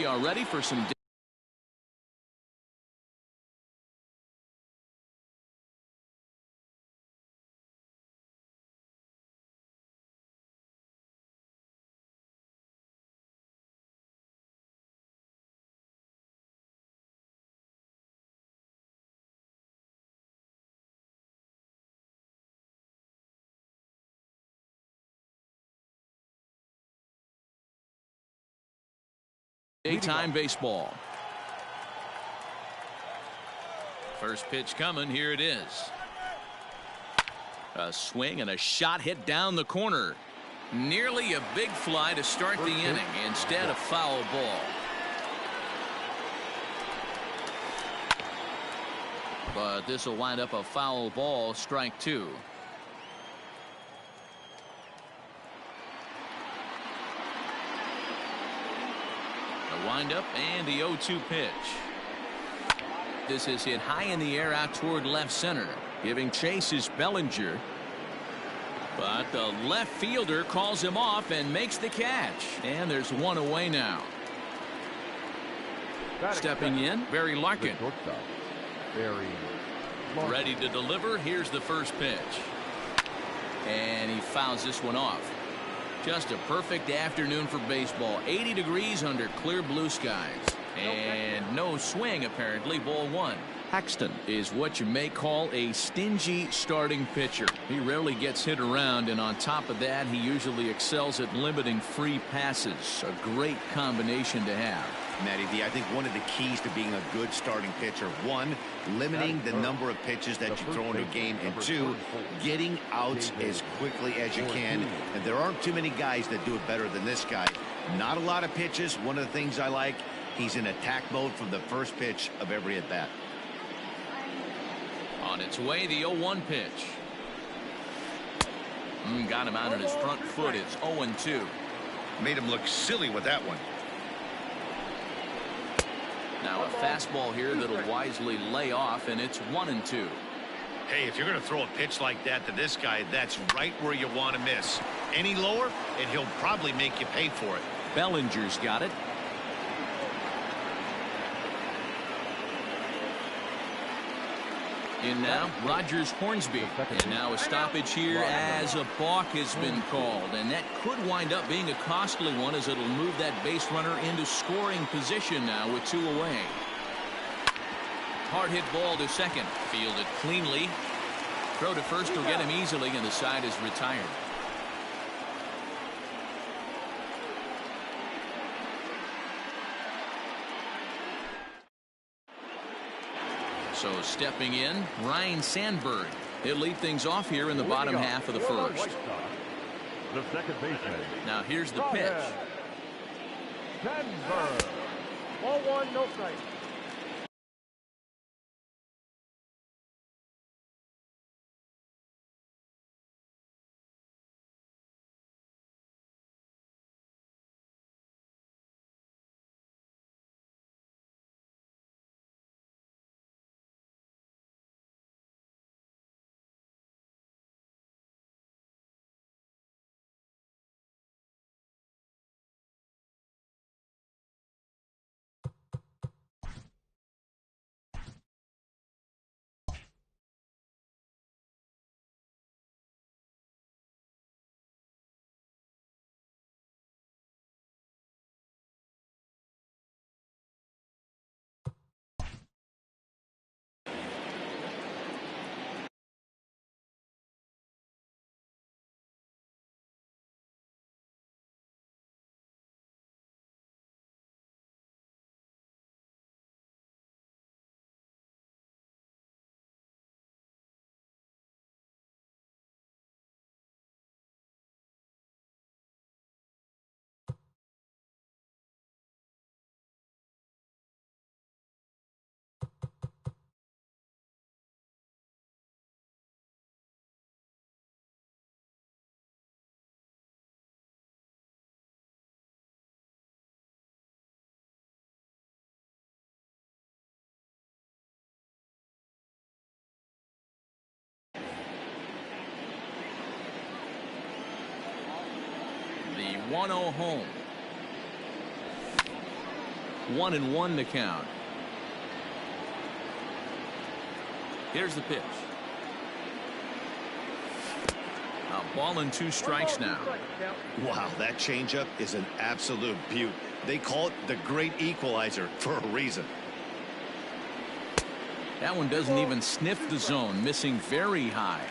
we are ready for some daytime baseball. First pitch coming. Here it is. A swing and a shot hit down the corner. Nearly a big fly to start the inning. Instead, a foul ball. But this will wind up a foul ball, strike two. The windup and the 0-2 pitch. This is hit high in the air out toward left center. Giving chase is Bellinger. But the left fielder calls him off and makes the catch. And there's one away now. Stepping in, Barry Larkin. Ready to deliver. Here's the first pitch. And he fouls this one off. Just a perfect afternoon for baseball. 80 degrees under clear blue skies. And no swing, apparently. Ball one. Paxton is what you may call a stingy starting pitcher. He rarely gets hit around, and on top of that, he usually excels at limiting free passes. A great combination to have. Matty V, I think one of the keys to being a good starting pitcher, one, limiting the number of pitches that you throw into a game, and two, getting outs as quickly as you can. And there aren't too many guys that do it better than this guy. Not a lot of pitches. One of the things I like, he's in attack mode from the first pitch of every at bat. On its way, the 0-1 pitch. Got him out on his front foot. It's 0-2. Made him look silly with that one. Now a fastball here that'll wisely lay off, and it's 1-2. Hey, if you're going to throw a pitch like that to this guy, that's right where you want to miss. Any lower, and he'll probably make you pay for it. Bellinger's got it. In now, Rogers Hornsby. And now a stoppage here as a balk has been called. And that could wind up being a costly one, as it'll move that base runner into scoring position now with two away. Hard hit ball to second. Fielded cleanly. Throw to first will get him easily, and the side is retired. So stepping in, Ryan Sandberg. He'll lead things off here in the bottom half of the first. The second baseman. Now here's the pitch. Sandberg. 1-1, no strike. The 1-0 home. 1-1 the count. Here's the pitch. A ball and 2 strikes now. Wow, that changeup is an absolute beaut. They call it the great equalizer for a reason. That one doesn't even sniff the zone, missing very high.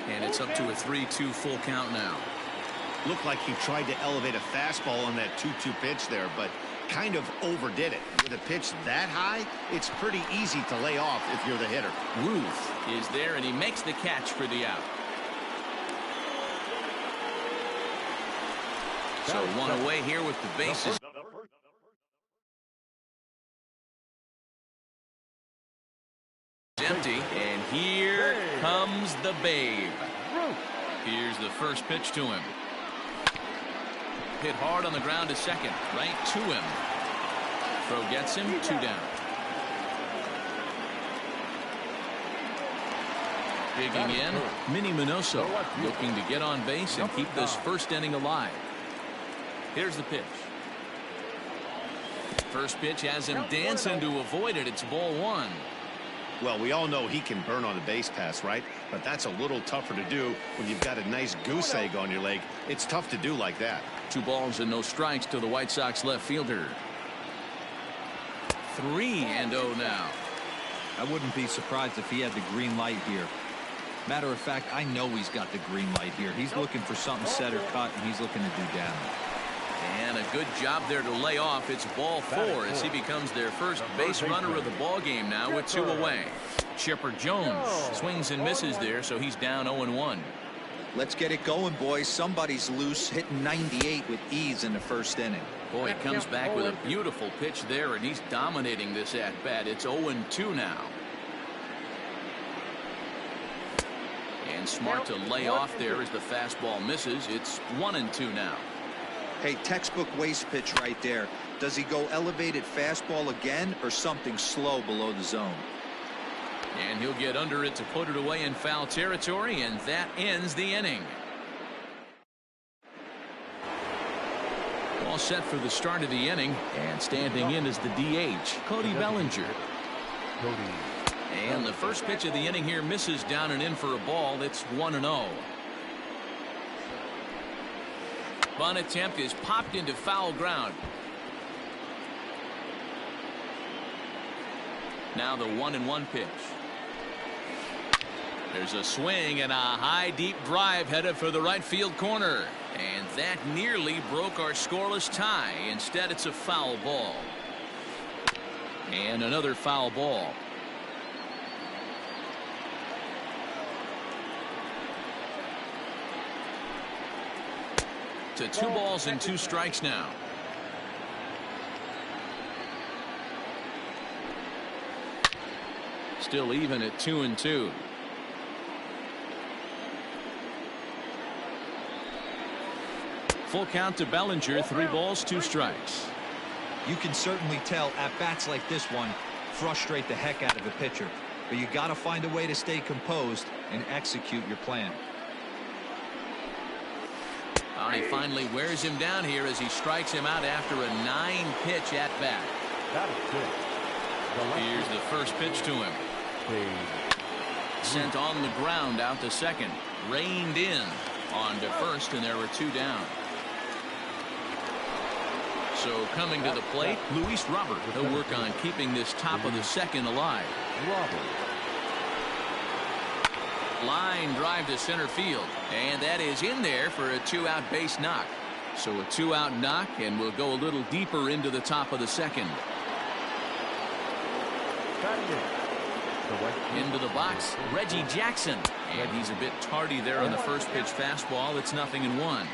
And it's up to a 3-2 full count now. Looked like he tried to elevate a fastball on that 2-2 pitch there, but kind of overdid it. With a pitch that high, it's pretty easy to lay off if you're the hitter. Ruth is there, and he makes the catch for the out. So 1 away here with the bases empty, and here comes the babe. Here's the first pitch to him. Hit hard on the ground to second, right to him. Throw gets him, 2 down. Digging in, Minnie Minoso looking to get on base and keep this first inning alive. Here's the pitch. First pitch has him dancing to avoid it. It's ball 1. Well, we all know he can burn on a base pass, right? But that's a little tougher to do when you've got a nice goose egg on your leg. It's tough to do like that. 2 balls and no strikes to the White Sox left fielder. 3-0 now. I wouldn't be surprised if he had the green light here. Matter of fact, I know he's got the green light here. He's looking for something set or cut, and he's looking to do damage. And a good job there to lay off. It's ball 4 as he becomes their first base runner of the ball game now with 2 away. Chipper Jones swings and misses there, so he's down 0-1. Let's get it going, boys. Somebody's loose, hitting 98 with ease in the first inning. Boy, he comes back with a beautiful pitch there, and he's dominating this at-bat. It's 0-2 now. And smart to lay off there as the fastball misses. It's 1-2 now. Hey, textbook waste pitch right there. Does he go elevated fastball again or something slow below the zone? And he'll get under it to put it away in foul territory, and that ends the inning. All set for the start of the inning, and standing in is the DH, Cody Bellinger. And the first pitch of the inning here misses down and in for a ball. It's 1-0. Bunt attempt is popped into foul ground. Now the 1-1 pitch. There's a swing and a high deep drive headed for the right field corner, and that nearly broke our scoreless tie. Instead, it's a foul ball. And another foul ball. To 2 balls and 2 strikes now. Still even at 2-2. Full count to Bellinger, 3 balls, 2 strikes. You can certainly tell at bats like this one frustrate the heck out of a pitcher, but you got to find a way to stay composed and execute your plan. He finally wears him down here as he strikes him out after a 9-pitch at bat. Here's the first pitch to him. Sent on the ground out to second. Reined in on to first, and there were 2 down. So coming to the plate, Luis Robert. He'll work on keeping this top of the second alive. Line drive to center field, and that is in there for a 2-out base knock. So a 2-out knock, and we'll go a little deeper into the top of the second. Into the box, Reggie Jackson, and he's a bit tardy there on the first pitch fastball. It's 0-1.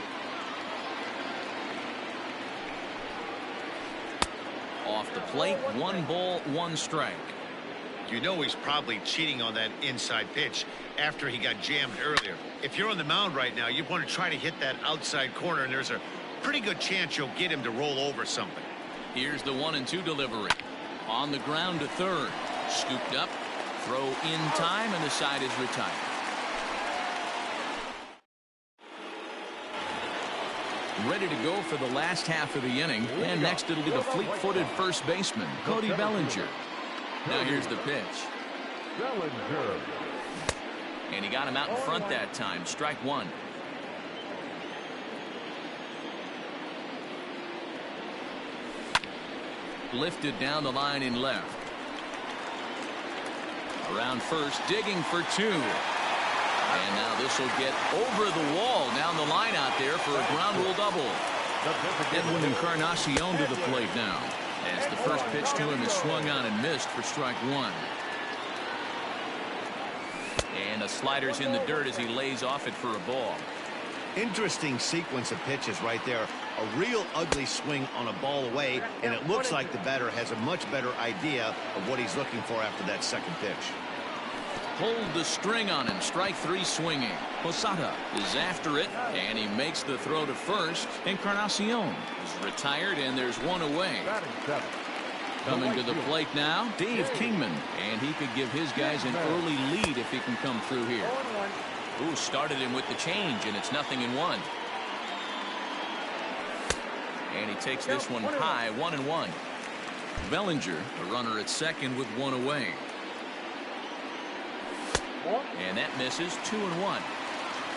Off the plate, 1 ball, 1 strike. You know he's probably cheating on that inside pitch after he got jammed earlier. If you're on the mound right now, you want to try to hit that outside corner, and there's a pretty good chance you'll get him to roll over something. Here's the 1-2 delivery. On the ground to third. Scooped up. Throw in time, and the side is retired. Ready to go for the last half of the inning. And next it'll be the fleet-footed first baseman, Cody Bellinger. Now here's the pitch. Bellinger. And he got him out in front that time. Strike one. Lifted down the line in left. Around first, digging for two. And now this will get over the wall down the line out there for a ground rule double. Edwin Encarnacion to the plate now, as the first pitch to him is swung on and missed for strike one. And the slider's in the dirt as he lays off it for a ball. Interesting sequence of pitches right there. A real ugly swing on a ball away, and it looks like the batter has a much better idea of what he's looking for after that second pitch. Hold the string on him. Strike three swinging. Posada is after it, and he makes the throw to first. Encarnacion is retired, and there's one away. Coming to the plate now, Dave Kingman, and he could give his guys an early lead if he can come through here. Ooh, started him with the change, and it's 0-1. And he takes this one high, 1-1. Bellinger, a runner at second with one away. And that misses, 2-1.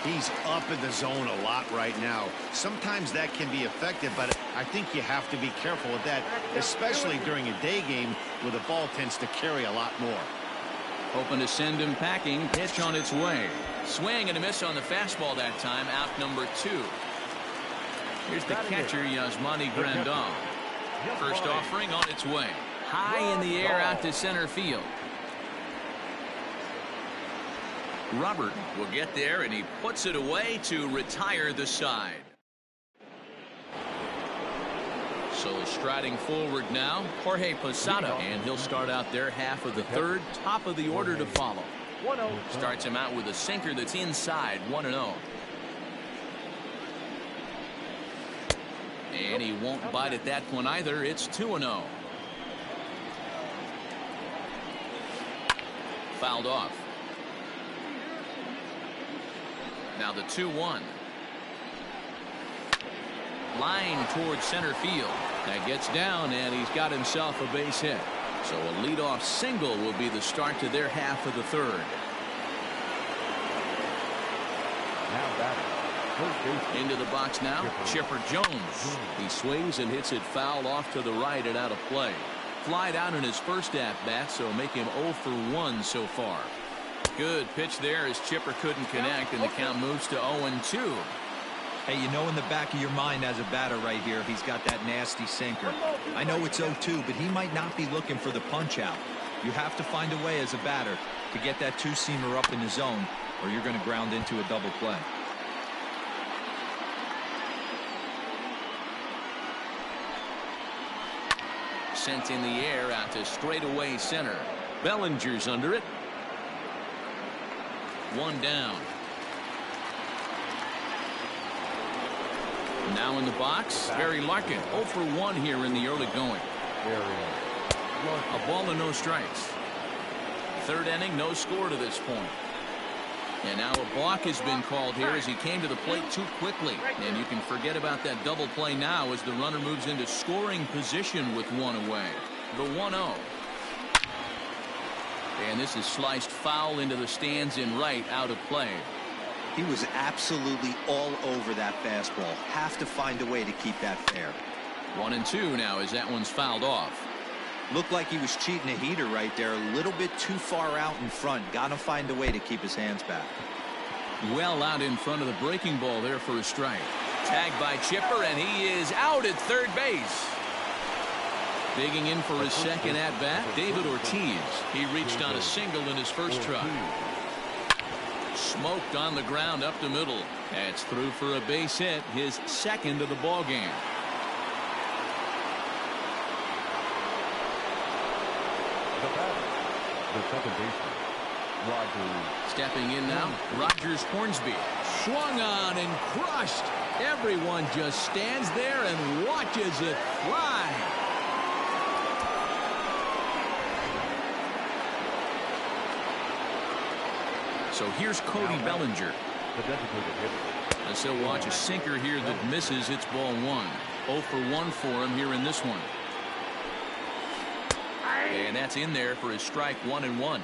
He's up in the zone a lot right now. Sometimes that can be effective, but I think you have to be careful with that, especially during a day game where the ball tends to carry a lot more. Hoping to send him packing. Pitch on its way. Swing and a miss on the fastball that time. Out number 2. Here's the catcher, Yasmani Grandal. First offering on its way. High in the air out to center field. Robert will get there, and he puts it away to retire the side. So striding forward now, Jorge Posada, and he'll start out their half of the third. Top of the order to follow. Starts him out with a sinker that's inside, 1-0. And he won't bite at that one either. It's 2-0. Fouled off. Now the 2-1. Line towards center field. That gets down, and he's got himself a base hit. So a leadoff single will be the start to their half of the third. Into the box now, Chipper Jones. He swings and hits it foul off to the right and out of play. Flied out in his first at-bat, so make him 0 for 1 so far. Good pitch there as Chipper couldn't connect, and the count moves to 0-2. Hey, you know in the back of your mind as a batter right here, he's got that nasty sinker. I know it's 0-2, but he might not be looking for the punch out. You have to find a way as a batter to get that two-seamer up in the zone, or you're going to ground into a double play. Sent in the air out to straightaway center. Bellinger's under it. One down. Now in the box, Barry Larkin, 0 for 1 here in the early going. A ball and no strikes. Third inning, no score to this point. And now a balk has been called here as he came to the plate too quickly. And you can forget about that double play now as the runner moves into scoring position with one away. The 1-0. And this is sliced foul into the stands in right, out of play. He was absolutely all over that fastball. Have to find a way to keep that fair. 1-2 now as that one's fouled off. Looked like he was cheating a heater right there. A little bit too far out in front. Got to find a way to keep his hands back. Well out in front of the breaking ball there for a strike. Tagged by Chipper, and he is out at third base. Digging in for his second at-bat, David Ortiz. He reached on a single in his first try. Smoked on the ground up the middle. That's through for a base hit, his second of the ball game. The second baseman, Rogers. Stepping in now, Rogers Hornsby. Swung on and crushed. Everyone just stands there and watches it fly. So here's Cody Bellinger. The designated hitter, So watch a sinker here that misses. It's ball one. 0 for 1 for him here in this one. And that's in there for his strike 1-1.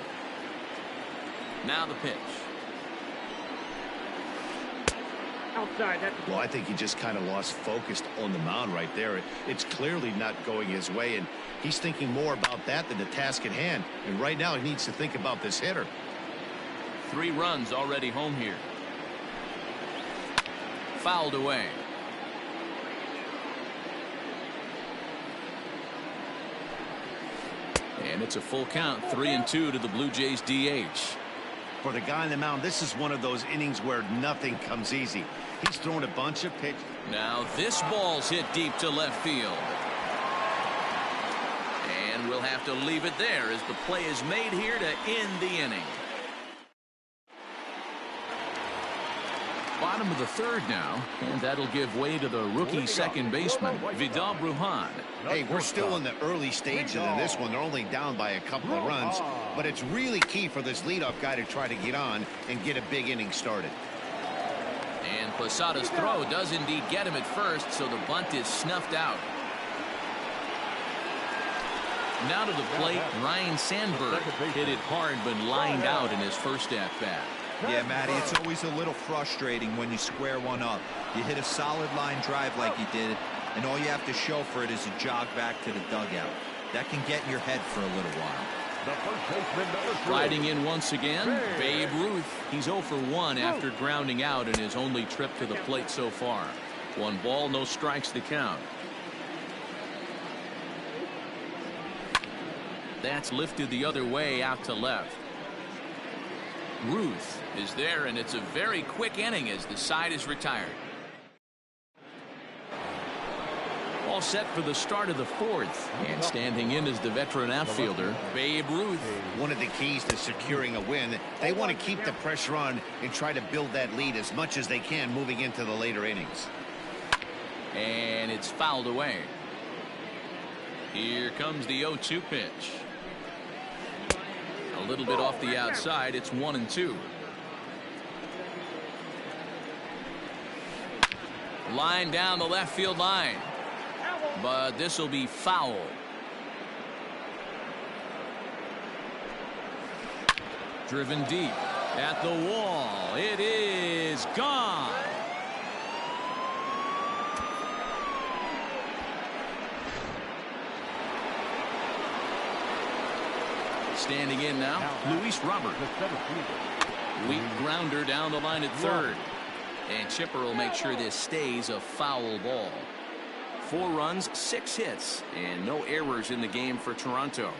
Now the pitch. Outside. Well, I think he just kind of lost focus on the mound right there. It's clearly not going his way, and he's thinking more about that than the task at hand. And right now he needs to think about this hitter. 3 runs already home here. Fouled away. And it's a full count. 3-2 to the Blue Jays DH. For the guy on the mound, this is one of those innings where nothing comes easy. He's thrown a bunch of pitches. Now this ball's hit deep to left field. And we'll have to leave it there as the play is made here to end the inning. Bottom of the third now, and that'll give way to the rookie second baseman, Vidal Brujan. Hey, we're still in the early stages of this one. They're only down by a couple of runs, but it's really key for this leadoff guy to try to get on and get a big inning started. And Posada's throw does indeed get him at first, so the bunt is snuffed out. Now to the plate, Ryan Sandberg hit it hard but lined out in his first at-bat. Yeah, Matty, it's always a little frustrating when you square one up. You hit a solid line drive like you did, and all you have to show for it is a jog back to the dugout. That can get in your head for a little while. Riding in once again, Babe Ruth. He's 0 for 1 after grounding out in his only trip to the plate so far. 1 ball, no strikes to count. That's lifted the other way out to left. Ruth is there, and it's a very quick inning as the side is retired. All set for the start of the 4th, and standing in is the veteran outfielder, Babe Ruth. One of the keys to securing a win, they want to keep the pressure on and try to build that lead as much as they can moving into the later innings. And it's fouled away. Here comes the 0-2 pitch. A little bit off the outside. It's 1-2. Line down the left field line, but this will be foul. Driven deep at the wall. It is gone. Standing in now, Luis Robert. Weak grounder down the line at third. And Chipper will make sure this stays a foul ball. 4 runs, 6 hits, and no errors in the game for Toronto.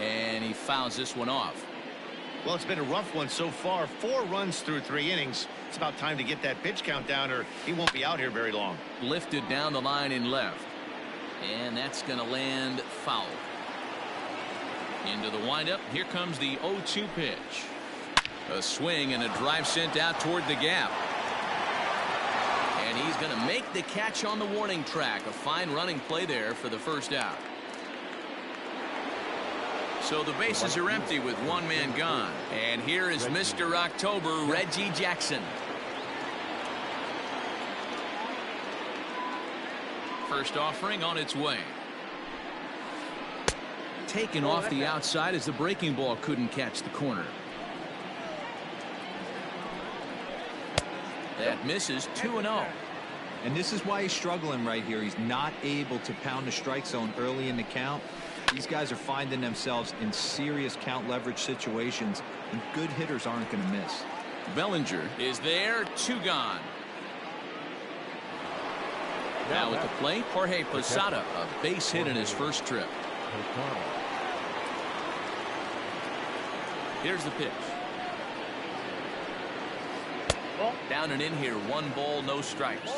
And he fouls this one off. Well, it's been a rough one so far. 4 runs through 3 innings. It's about time to get that pitch count down, or he won't be out here very long. Lifted down the line in left. And that's going to land foul. Into the windup. Here comes the 0-2 pitch. A swing and a drive sent out toward the gap. And he's going to make the catch on the warning track. A fine running play there for the first out. So the bases are empty with 1 man gone. And here is Mr. October, Reggie Jackson. First offering on its way. Taken off the outside as the breaking ball couldn't catch the corner. That misses. 2-0. And this is why he's struggling right here. He's not able to pound the strike zone early in the count. These guys are finding themselves in serious count leverage situations, and good hitters aren't going to miss. Bellinger is there. 2 gone. Now at the plate, Jorge Posada, a base hit in his first trip. Here's the pitch. Down and in here. 1 ball, no strikes.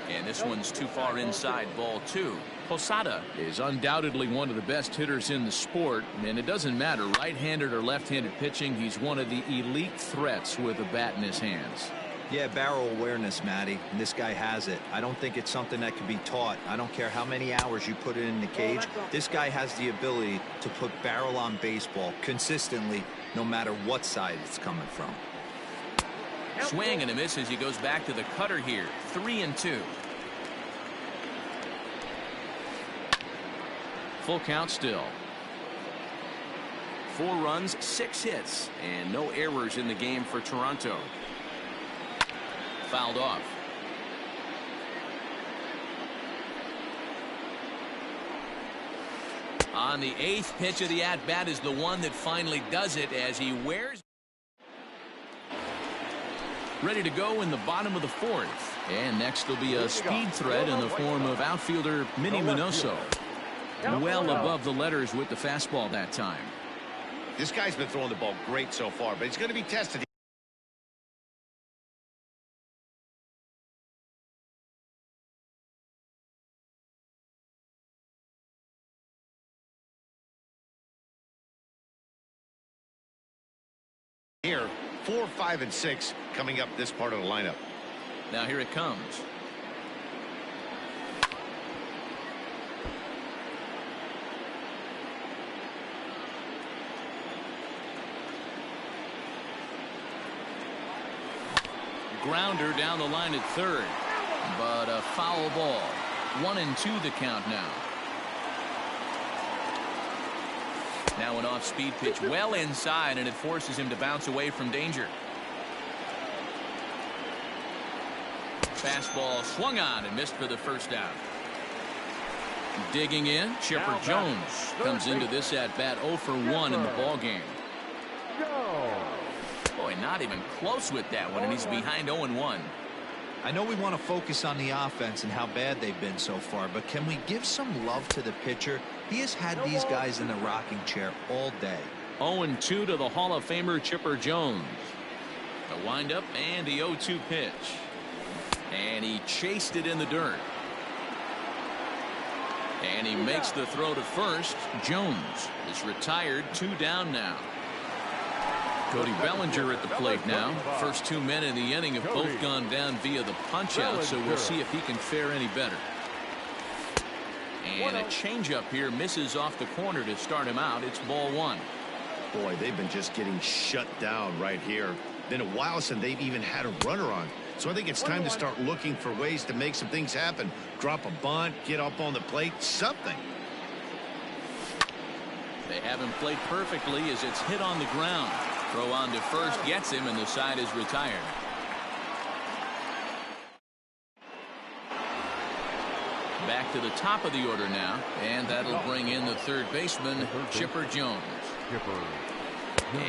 And this one's too far inside. Ball 2. Posada is undoubtedly one of the best hitters in the sport, and it doesn't matter right-handed or left-handed pitching. He's one of the elite threats with a bat in his hands. Yeah, barrel awareness, Matty. And this guy has it. I don't think it's something that can be taught. I don't care how many hours you put it in the cage. This guy has the ability to put barrel on baseball consistently, no matter what side it's coming from. Swing and a miss as he goes back to the cutter here. 3-2. Full count still. 4 runs, 6 hits, and no errors in the game for Toronto. Fouled off. On the 8th pitch of the at-bat is the one that finally does it as he wears. Ready to go in the bottom of the 4th. And next will be a speed threat in the form of outfielder Minnie Minoso. Well above the letters with the fastball that time. This guy's been throwing the ball great so far, but he's going to be tested. Here, 4, 5, and 6 coming up this part of the lineup. Now here it comes. Grounder down the line at third, but a foul ball. 1-2 the count now. Now an off-speed pitch well inside, and it forces him to bounce away from danger. Fastball swung on and missed for the first out. Digging in, Chipper Jones comes into this at-bat 0 for 1 in the ballgame. Boy, not even close with that one, and he's behind 0-1. I know we want to focus on the offense and how bad they've been so far, but can we give some love to the pitcher? He has had these guys in the rocking chair all day. 0-2 to the Hall of Famer Chipper Jones. The windup and the 0-2 pitch. And he chased it in the dirt. And he makes the throw to first. Jones is retired, 2 down now. Cody Bellinger at the plate now. First 2 men in the inning have both gone down via the punch out, so we'll see if he can fare any better. And a changeup here misses off the corner to start him out. It's ball 1. Boy, they've been just getting shut down right here. Been a while since they've even had a runner on. So I think it's time to start looking for ways to make some things happen. Drop a bunt, get up on the plate, something. They have him played perfectly as it's hit on the ground. Throw on to first gets him, and the side is retired. Back to the top of the order now, and that'll bring in the third baseman, Chipper Jones.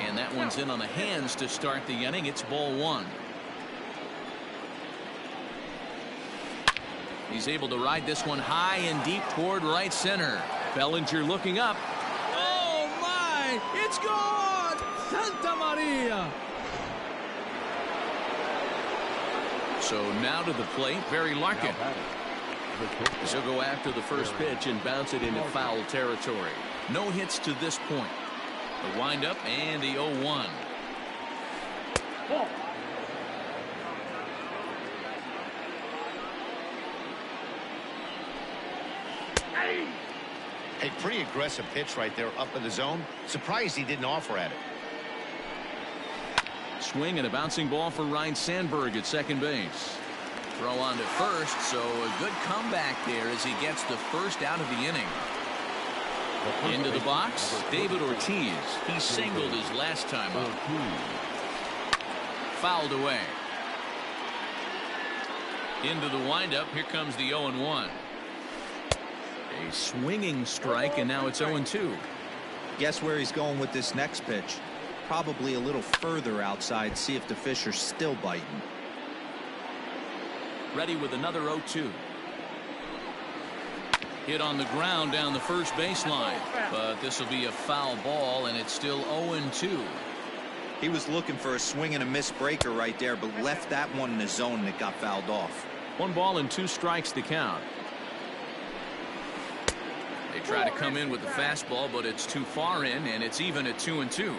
And that one's in on the hands to start the inning. It's ball 1. He's able to ride this one high and deep toward right center. Bellinger looking up. Oh my! It's gone! Santa Maria! So now to the plate, Barry Larkin. He'll go after the first pitch and bounce it into foul territory. No hits to this point. The windup and the 0-1. Hey, pretty aggressive pitch right there up in the zone. Surprised he didn't offer at it. Swing and a bouncing ball for Ryan Sandberg at second base. Throw on to first, so a good comeback there as he gets the first out of the inning. Into the box, David Ortiz. He singled his last time up. Fouled away. Into the windup, here comes the 0-1. A swinging strike, and now it's 0-2. Guess where he's going with this next pitch? Probably a little further outside, see if the fish are still biting. Ready with another 0-2. Hit on the ground down the first baseline, but this will be a foul ball, and it's still 0-2. He was looking for a swing and a miss breaker right there, but left that one in the zone that got fouled off. 1 ball and 2 strikes to count. They try to come in with the fastball, but it's too far in, and it's even at 2-2.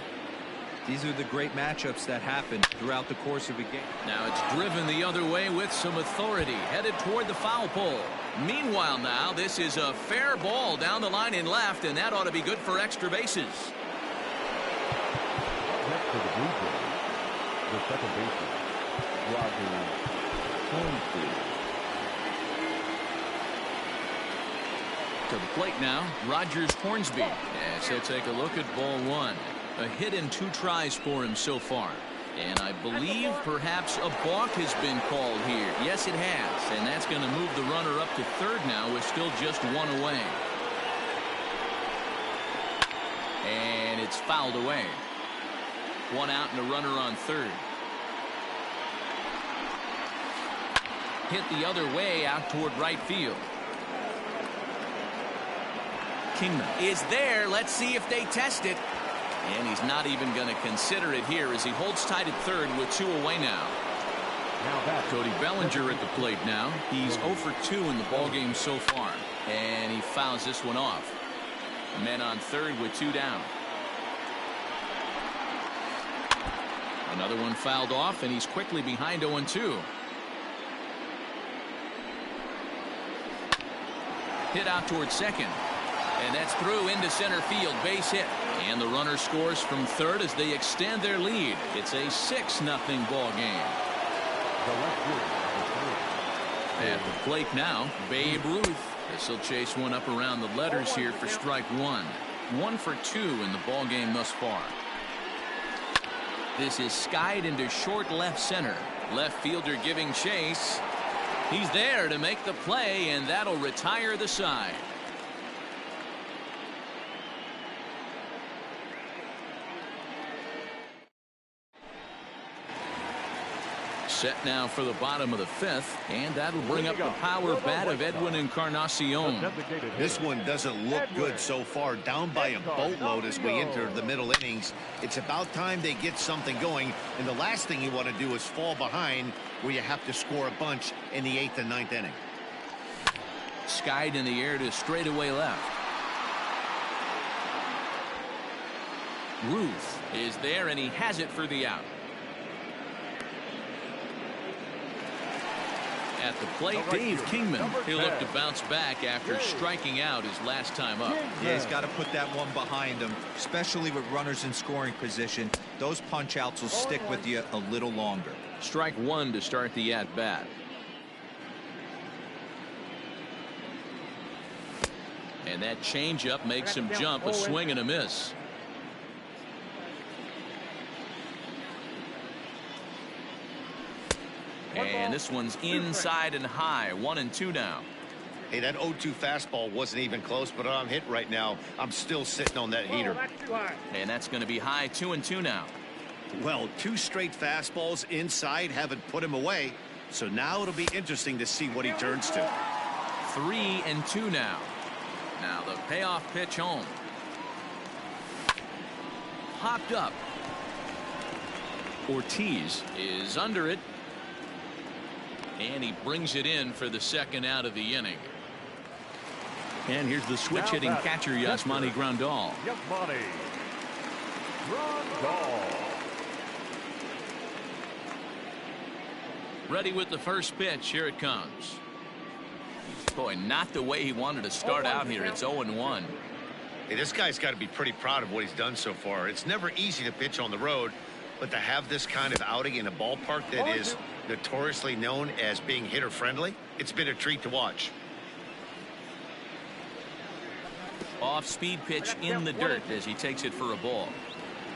These are the great matchups that happen throughout the course of a game. Now it's driven the other way with some authority, headed toward the foul pole. Meanwhile now, this is a fair ball down the line in left, and that ought to be good for extra bases. Next for the Blue Jays, the second baseman, Roger Tnixed. To the plate now, Rogers Hornsby. As he'll take a look at ball one. A hit in 2 tries for him so far. And I believe perhaps a balk has been called here. Yes, it has. And that's going to move the runner up to third now with still just 1 away. And it's fouled away. 1 out and a runner on third. Hit the other way out toward right field. Kingman is there. Let's see if they test it. And he's not even going to consider it here as he holds tight at third with 2 away now. Cody Bellinger at the plate now. He's 0 for 2 in the ballgame so far. And he fouls this one off. Men on third with 2 down. Another one fouled off, and he's quickly behind 0-2. Hit out towards second. And that's through into center field. Base hit. And the runner scores from third as they extend their lead. It's a 6-0 ball game. At the plate now, Babe Ruth. This will chase one up around the letters here for strike 1. 1 for 2 in the ball game thus far. This is skied into short left center. Left fielder giving chase. He's there to make the play, and that'll retire the side. Set now for the bottom of the 5th, and that'll bring up the power bat of Edwin Encarnacion. This one doesn't look good so far. Down by a boatload as we enter the middle innings. It's about time they get something going, and the last thing you want to do is fall behind where you have to score a bunch in the 8th and 9th inning. Skied in the air to straightaway left. Ruth is there, and he has it for the out. At the plate, Dave Kingman. He'll look to bounce back after striking out his last time up. Yeah, he's got to put that one behind him, especially with runners in scoring position. Those punch outs will stick with you a little longer. Strike 1 to start the at bat. And that changeup makes him jump. A swing and a miss. And this one's inside and high. 1-2 now. Hey, that 0-2 fastball wasn't even close, but I'm hit right now. I'm still sitting on that heater. And that's going to be high. 2-2 now. Well, 2 straight fastballs inside haven't put him away. So now it'll be interesting to see what he turns to. 3-2 now. Now the payoff pitch home. Popped up. Ortiz is under it. And he brings it in for the 2nd out of the inning. And here's the switch hitting catcher, Yasmani Grandal. Ready with the first pitch. Here it comes. Boy, not the way he wanted to start out here. It's 0-1. Hey, this guy's got to be pretty proud of what he's done so far. It's never easy to pitch on the road, but to have this kind of outing in a ballpark that is notoriously known as being hitter friendly, it's been a treat to watch. Off speed pitch in the dirt as he takes it for a ball.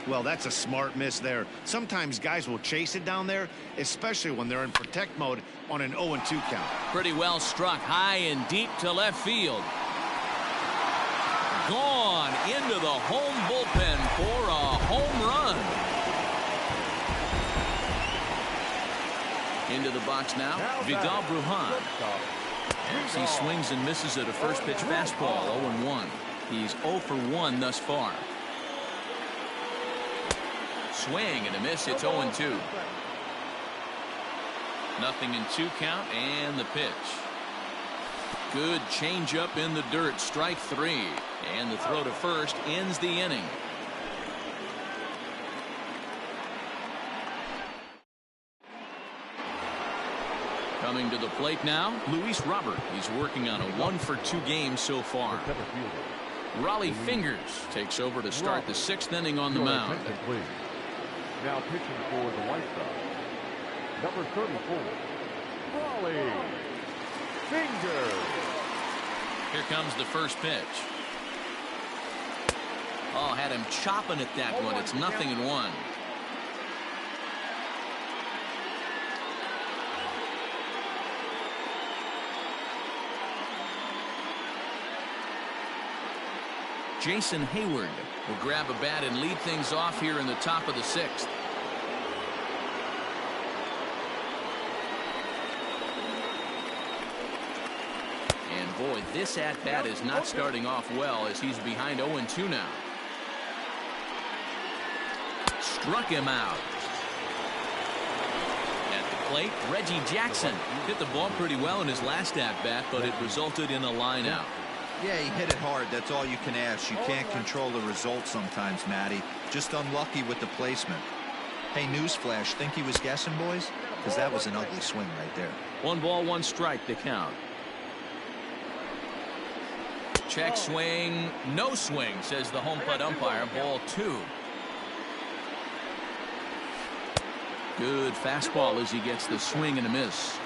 Well, that's a smart miss there. Sometimes guys will chase it down there, especially when they're in protect mode on an 0-2 count. Pretty well struck high and deep to left field. Gone into the home bullpen for a home run. Into the box now, Vidal Brujan. As he swings and misses at a first pitch fastball, 0-1. He's 0 for 1 thus far. Swing and a miss, it's 0-2. 0-2 count, and the pitch. Good changeup in the dirt, strike 3. And the throw to first ends the inning. Coming to the plate now, Luis Robert. He's working on a 1-for-2 game so far. Raleigh Fingers takes over to start the 6th inning on the mound. Now pitching for the White Sox, number 34, Raleigh Fingers. Here comes the first pitch. Oh, had him chopping at that one. It's 0-1. Jason Hayward will grab a bat and lead things off here in the top of the 6th. And boy, this at-bat is not starting off well as he's behind 0-2 now. Struck him out. At the plate, Reggie Jackson hit the ball pretty well in his last at-bat, but it resulted in a line out. Yeah, he hit it hard. That's all you can ask. You can't control the result sometimes, Matty. Just unlucky with the placement. Hey, newsflash, think he was guessing, boys? Because that was an ugly swing right there. 1 ball, 1 strike, the count. Check swing, no swing, says the home plate umpire. Ball 2. Good fastball as he gets the swing and a miss.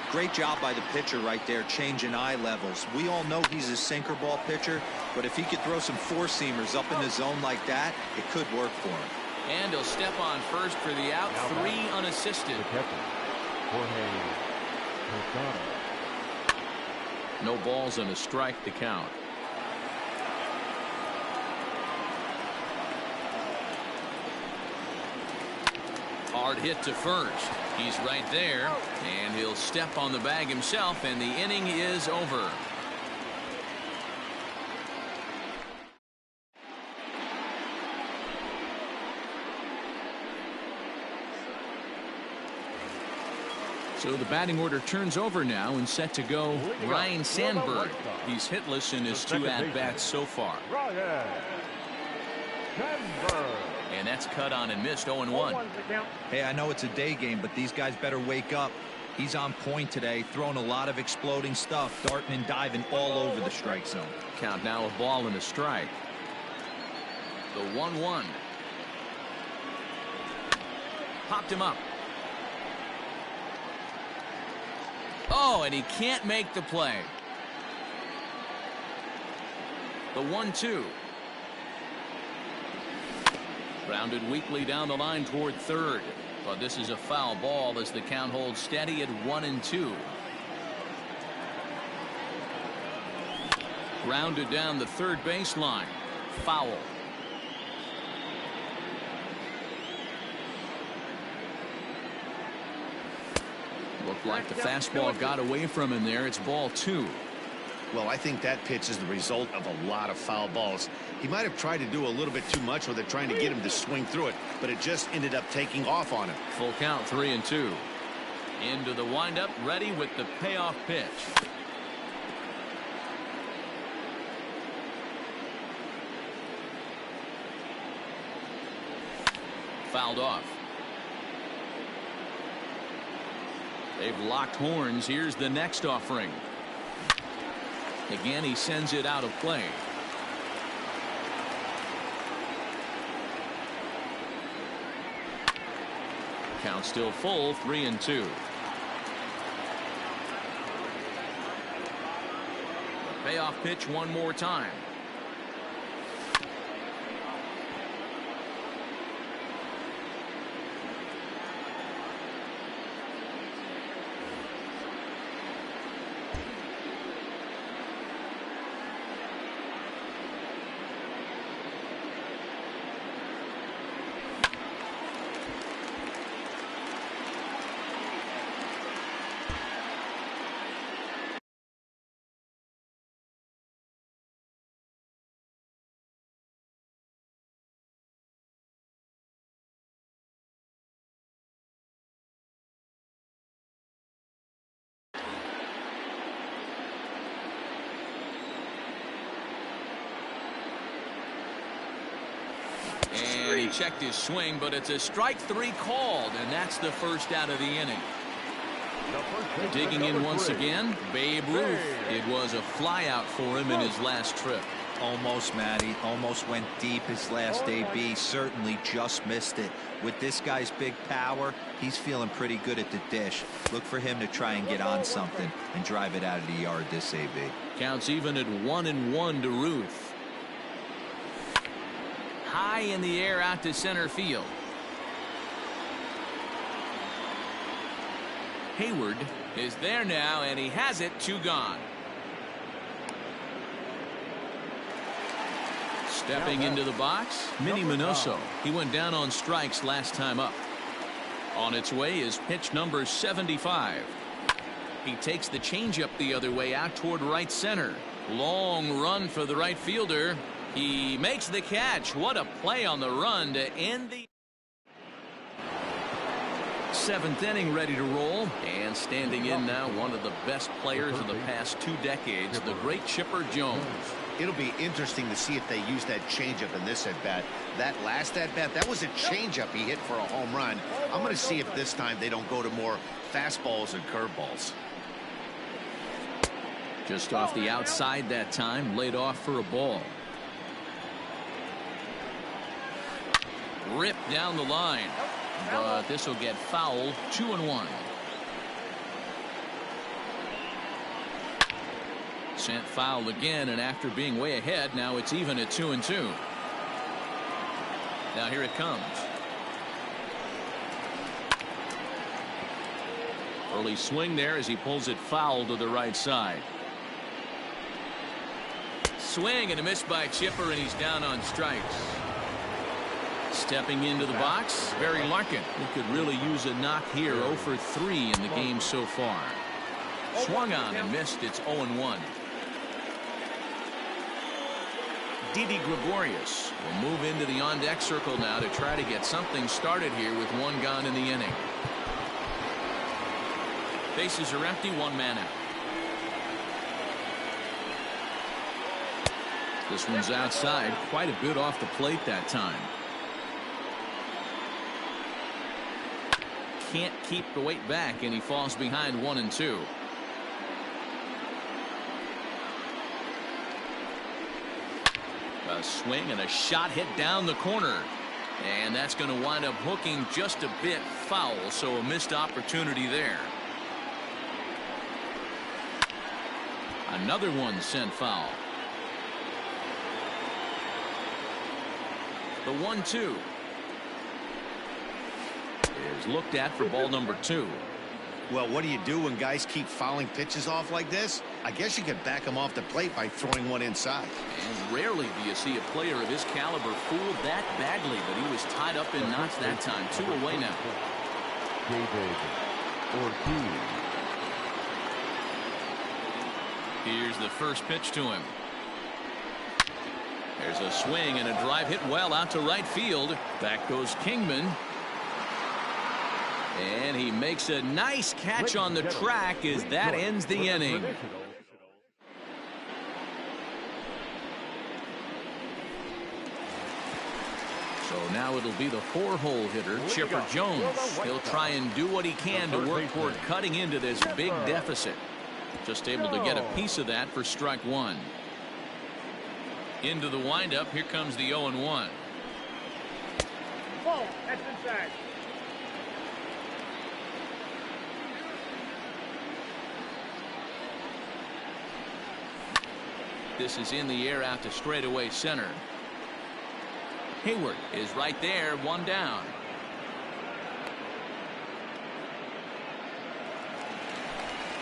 Great job by the pitcher right there, changing eye levels. We all know he's a sinker ball pitcher, but if he could throw some four-seamers up in the zone like that, it could work for him. And he'll step on first for the out. 3 unassisted. No balls and a strike to count. Hard hit to first. He's right there, and he'll step on the bag himself, and the inning is over. So the batting order turns over now and set to go Ryan Sandberg. He's hitless in his 2 at-bats so far. And that's cut on and missed. 0-1. Hey, I know it's a day game, but these guys better wake up. He's on point today, throwing a lot of exploding stuff, darting and diving all over the strike zone. Count now a ball and a strike. The 1-1. Popped him up. Oh, and he can't make the play. The 1-2. Grounded weakly down the line toward third. But this is a foul ball as the count holds steady at 1-2. Grounded down the third baseline. Foul. Looked like the fastball got away from him there. It's ball 2. Well, I think that pitch is the result of a lot of foul balls. He might have tried to do a little bit too much with it, trying to get him to swing through it, but it just ended up taking off on him. Full count, 3-2. Into the windup, ready with the payoff pitch. Fouled off. They've locked horns. Here's the next offering. Again, he sends it out of play. Count still full, 3-2. Payoff pitch one more time. And he checked his swing, but it's a strike 3 called, and that's the first out of the inning. Digging in once again, Babe Ruth. It was a flyout for him in his last trip. Almost, Matty. Almost went deep his last AB. Certainly just missed it. With this guy's big power, he's feeling pretty good at the dish. Look for him to try and get on something and drive it out of the yard this AB. Counts even at 1-1 to Ruth. High in the air out to center field. Hayward is there now, and he has it. 2 gone. Stepping into the box, Minnie Minoso. He went down on strikes last time up. On its way is pitch number 75. He takes the changeup the other way out toward right center. Long run for the right fielder. He makes the catch. What a play on the run to end the 7th inning, ready to roll. And standing in now, one of the best players of the past 2 decades, the great Chipper Jones. It'll be interesting to see if they use that changeup in this at-bat. That last at-bat, that was a changeup he hit for a home run. I'm going to see if this time they don't go to more fastballs and curveballs. Just off the outside that time, laid off for a ball. Ripped down the line, but this will get fouled. 2-1. Sent foul again, and after being way ahead, now it's even at 2-2. Now here it comes. Early swing there as he pulls it foul to the right side. Swing and a miss by Chipper, and he's down on strikes. Stepping into the box, Barry Larkin. He could really use a knock here. 0 for 3 in the game so far. Swung on and missed. It's 0-1. Didi Gregorius will move into the on-deck circle now to try to get something started here with 1 gone in the inning. Bases are empty, 1 man out. This one's outside, quite a bit off the plate that time. Can't keep the weight back, and he falls behind 1-2. A swing and a shot hit down the corner, and that's going to wind up hooking just a bit foul, so a missed opportunity there. Another one sent foul. The 1-2 is looked at for ball number 2. Well, what do you do when guys keep fouling pitches off like this? I guess you could back them off the plate by throwing one inside. And rarely do you see a player of his caliber fooled that badly, but he was tied up in knots that time. 2 away now. David Ortiz. Here's the first pitch to him. There's a swing and a drive hit well out to right field. Back goes Kingman. And he makes a nice catch on the track as that ends the inning. So now it'll be the 4-hole hitter, Chipper Jones. He'll try and do what he can to work toward cutting into this big deficit. Just able to get a piece of that for strike 1. Into the windup. Here comes the 0-1. Ball. That's inside. This is in the air out to straightaway center. Hayward is right there, 1 down.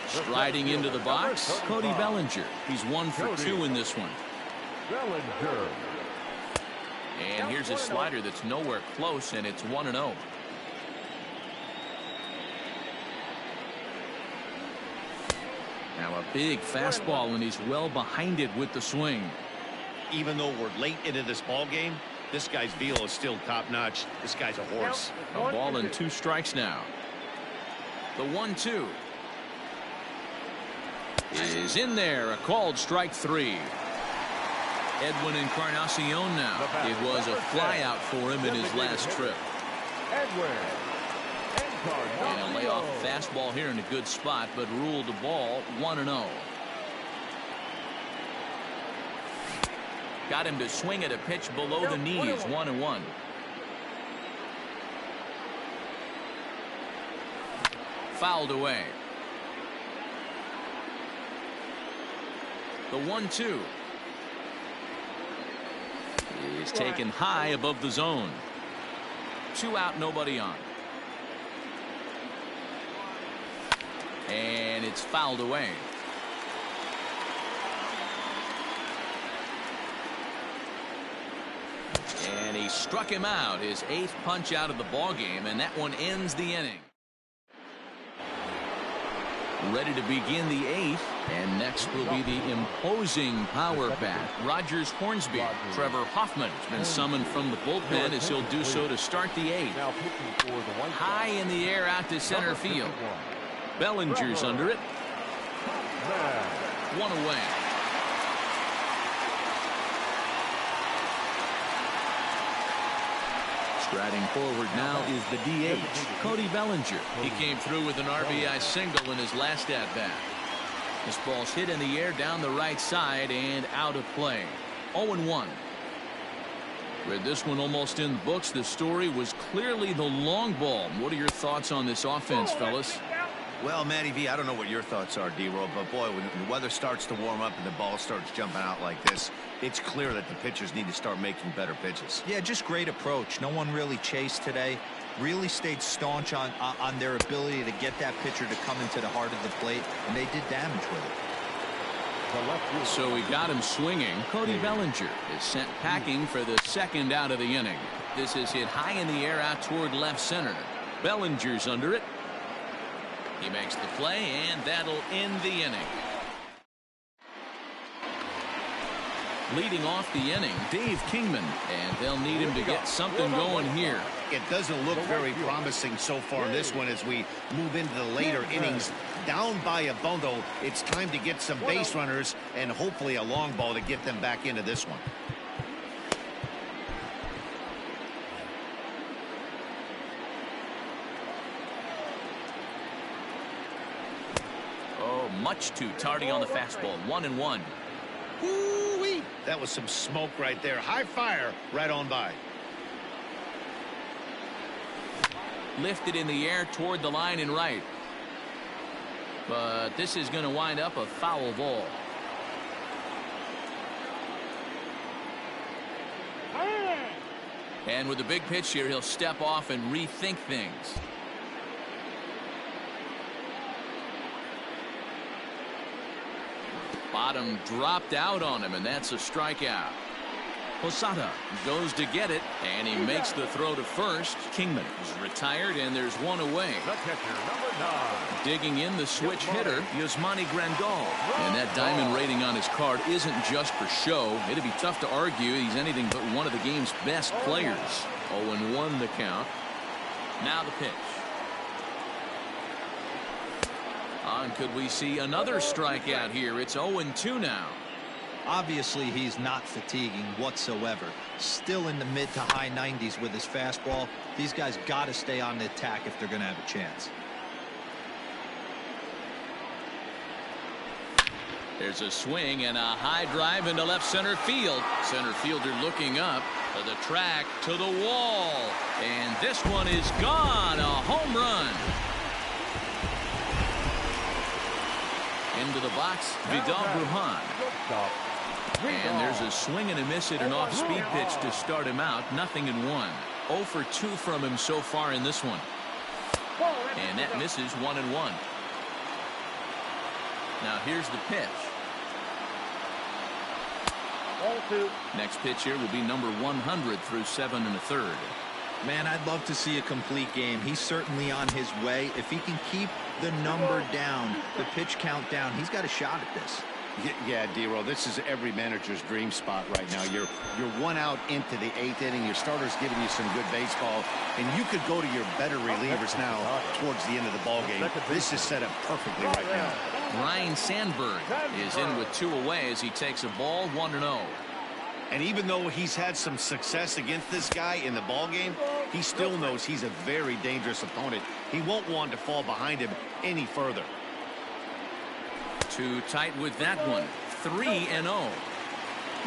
Striding into the box, Cody Bellinger. He's 1 for 2 in this one. Bellinger. And here's a slider that's nowhere close, and it's 1-0. Now a big fastball, and he's well behind it with the swing. Even though we're late into this ball game, this guy's feel is still top-notch. This guy's a horse. A ball and 2 strikes now. The 1-2 is in there. A called strike 3. Edwin Encarnacion now. It was a flyout for him in his last trip. Edwin And a layoff off a fastball here in a good spot, but ruled the ball 1-0. Got him to swing at a pitch below the knees, 1-1. Fouled away. The 1-2 is taken high above the zone. 2 out, nobody on. And it's fouled away. And he struck him out, his 8th punch out of the ball game, and that one ends the inning. Ready to begin the 8th, and next will be the imposing power bat, Rogers Hornsby. Trevor Hoffman has been summoned from the bullpen as he'll do so to start the 8th. High in the air out to center field. Bellinger's under it. 1 away. Striding forward now is the DH, Cody Bellinger. He came through with an RBI single in his last at-bat. This ball's hit in the air down the right side and out of play. 0-1. With this one almost in the books, the story was clearly the long ball. What are your thoughts on this offense, fellas? Well, Matty V, I don't know what your thoughts are, D-Roll, but boy, when the weather starts to warm up and the ball starts jumping out like this, it's clear that the pitchers need to start making better pitches. Yeah, just great approach. No one really chased today. Really stayed staunch on their ability to get that pitcher to come into the heart of the plate, and they did damage with it. So we got him swinging. Cody Bellinger is sent packing for the 2nd out of the inning. This is hit high in the air out toward left center. Bellinger's under it. He makes the play, and that'll end the inning. Leading off the inning, Dave Kingman, and they'll need him to get something going here. It doesn't look very promising so far in this one as we move into the later innings. Down by a bundle, it's time to get some base runners and hopefully a long ball to get them back into this one. Much too tardy on the fastball. 1-1. Woo-wee. That was some smoke right there. High fire right on by. Lifted in the air toward the line and right. But this is going to wind up a foul ball. And with the big pitch here, he'll step off and rethink things. Bottom dropped out on him, and that's a strikeout. Posada goes to get it, and he makes the throw to first. Kingman is retired, and there's 1 away. Digging in the switch hitter, Yasmani Grandal. And that diamond rating on his card isn't just for show. It'd be tough to argue he's anything but one of the game's best players. 0-1 the count. Now the pitch. And could we see another strikeout here? It's 0-2 now. Obviously, he's not fatiguing whatsoever. Still in the mid to high 90s with his fastball. These guys got to stay on the attack if they're going to have a chance. There's a swing and a high drive into left center field. Center fielder looking up to the track, to the wall. And this one is gone. A home run. Into the box, Vidal Brujan. And there's a swing and a miss at an off-speed pitch to start him out. 0-1. 0 for 2 from him so far in this one. And that misses. 1-1. Now here's the pitch. Next pitch here will be number 100 through 7 1/3. Man, I'd love to see a complete game. He's certainly on his way. If he can keep the number down, the pitch count down, he's got a shot at this. Yeah, D-Roll, this is every manager's dream spot right now. You're 1 out into the 8th inning. Your starter's giving you some good baseball, and you could go to your better relievers now towards the end of the ball game. This is set up perfectly right now. Ryan Sandberg is in with 2 away as he takes a ball. 1-0. And even though he's had some success against this guy in the ball game, he still knows he's a very dangerous opponent. He won't want to fall behind him any further. Too tight with that one. 3-0.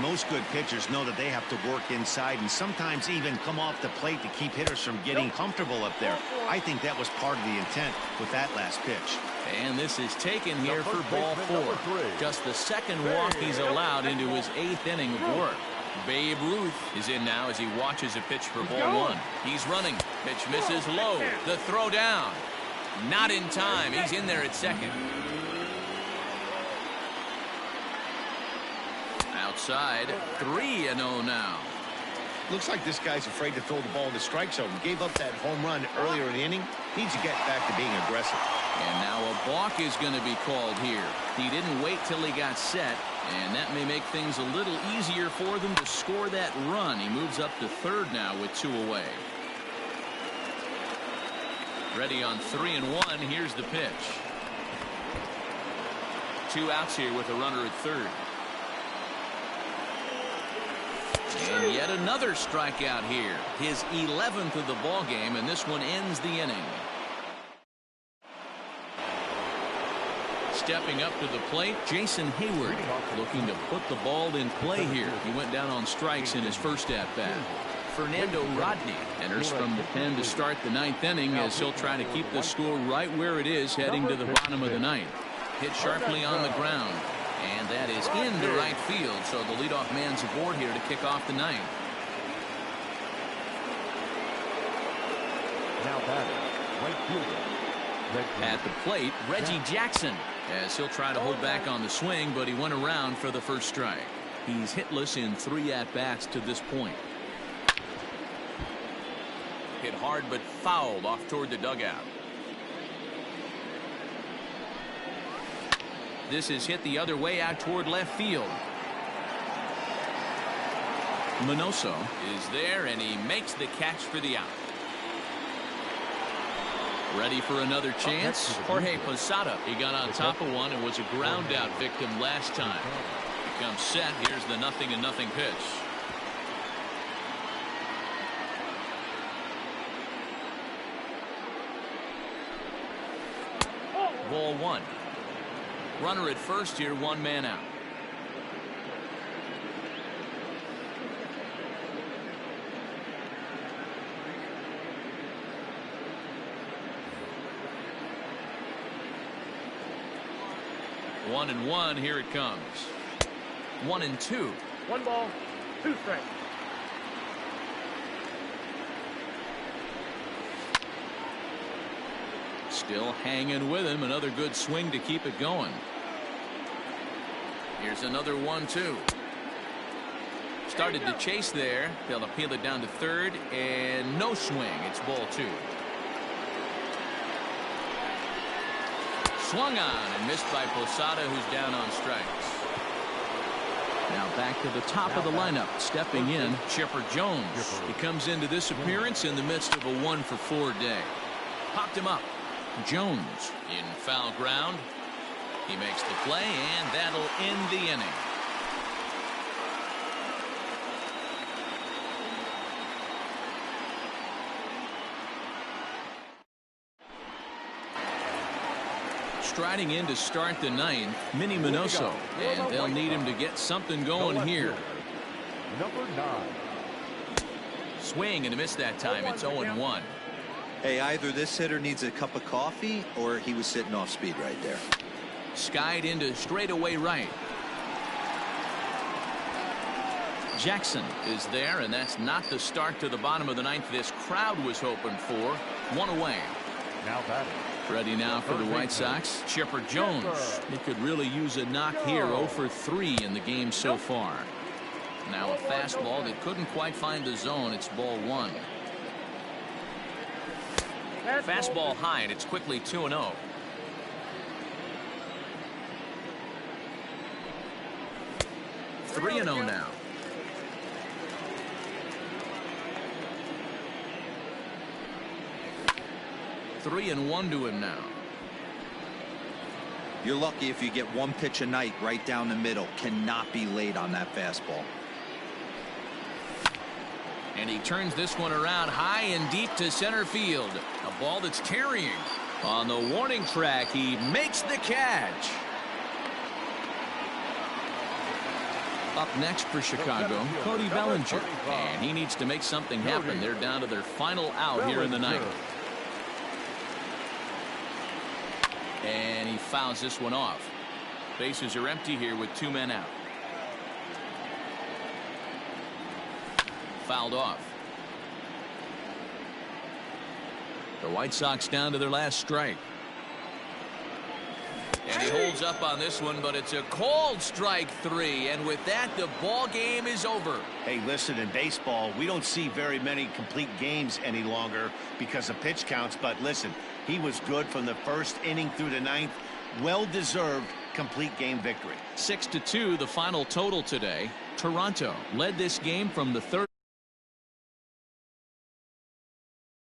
Most good pitchers know that they have to work inside and sometimes even come off the plate to keep hitters from getting comfortable up there. I think that was part of the intent with that last pitch. And this is taken here for ball 4. Just the second walk he's allowed into his 8th inning of work. Babe Ruth is in now as he watches a pitch for ball 1. He's running. Pitch misses low. The throw down. Not in time. He's in there at second. Outside. 3-0 now. Looks like this guy's afraid to throw the ball in the strike zone. Gave up that home run earlier in the inning. Needs to get back to being aggressive. And now a balk is going to be called here. He didn't wait till he got set, and that may make things a little easier for them to score that run. He moves up to third now with 2 away. Ready on 3-1. Here's the pitch. 2 outs here with a runner at third. And yet another strikeout here. His 11th of the ball game, and this one ends the inning. Stepping up to the plate, Jason Hayward, looking to put the ball in play here. He went down on strikes in his first at-bat. Fernando Rodney enters from the pen to start the 9th inning as he'll try to keep the score right where it is heading to the bottom of the 9th. Hit sharply on the ground. And that is into right field, so the leadoff man's aboard here to kick off the 9th. Now batting, right fielder. At the plate, Reggie Jackson, as he'll try to hold back on the swing, but he went around for the first strike. He's hitless in 3 at-bats to this point. Hit hard but fouled off toward the dugout. This is hit the other way out toward left field. Minoso is there, and he makes the catch for the out. Ready for another chance? Jorge Posada. He got on top of one and was a ground out victim last time. He comes set. Here's the 0-0 pitch. Ball 1. Runner at first here, 1 man out. One and 1, here it comes. 1 and 2. 1 ball, 2 strikes. Still hanging with him. Another good swing to keep it going. Here's another 1-2. Started to chase there. They'll appeal it down to third, and no swing. It's ball 2. Swung on and missed by Posada, who's down on strikes. Now back to the top of the lineup. Stepping in, Chipper Jones. He comes into this appearance in the midst of a 1-for-4 day. Popped him up. Jones in foul ground. He makes the play, and that'll end the inning. Striding in to start the 9th, Minnie Minoso, and they'll need him to get something going here. Number 9. Swing and a miss that time. It's 0-1. Hey, either this hitter needs a cup of coffee or he was sitting off speed right there. Skied into straightaway right. Jackson is there, and that's not the start to the bottom of the 9th this crowd was hoping for. 1 away. Now batting. Ready now for the White Sox, Chipper Jones. He could really use a knock here. 0-for-3 in the game so far. Now a fastball that couldn't quite find the zone. It's ball 1. Fastball high, and it's quickly 2-0. Three and 0 now. 3-1 to him now. You're lucky if you get 1 pitch a night right down the middle. Cannot be late on that fastball. And he turns this one around high and deep to center field. A ball that's carrying. On the warning track, he makes the catch. Up next for Chicago, Cody Bellinger. And he needs to make something happen. They're down to their final out here in the ninth. And he fouls this one off. Bases are empty here with 2 men out. Fouled off. The White Sox down to their last strike. And he holds up on this one, but it's a called strike 3. And with that, the ball game is over. Hey, listen, in baseball, we don't see very many complete games any longer because of pitch counts. But listen, he was good from the first inning through the ninth. Well-deserved complete game victory. 6-2, the final total today. Toronto led this game from the third.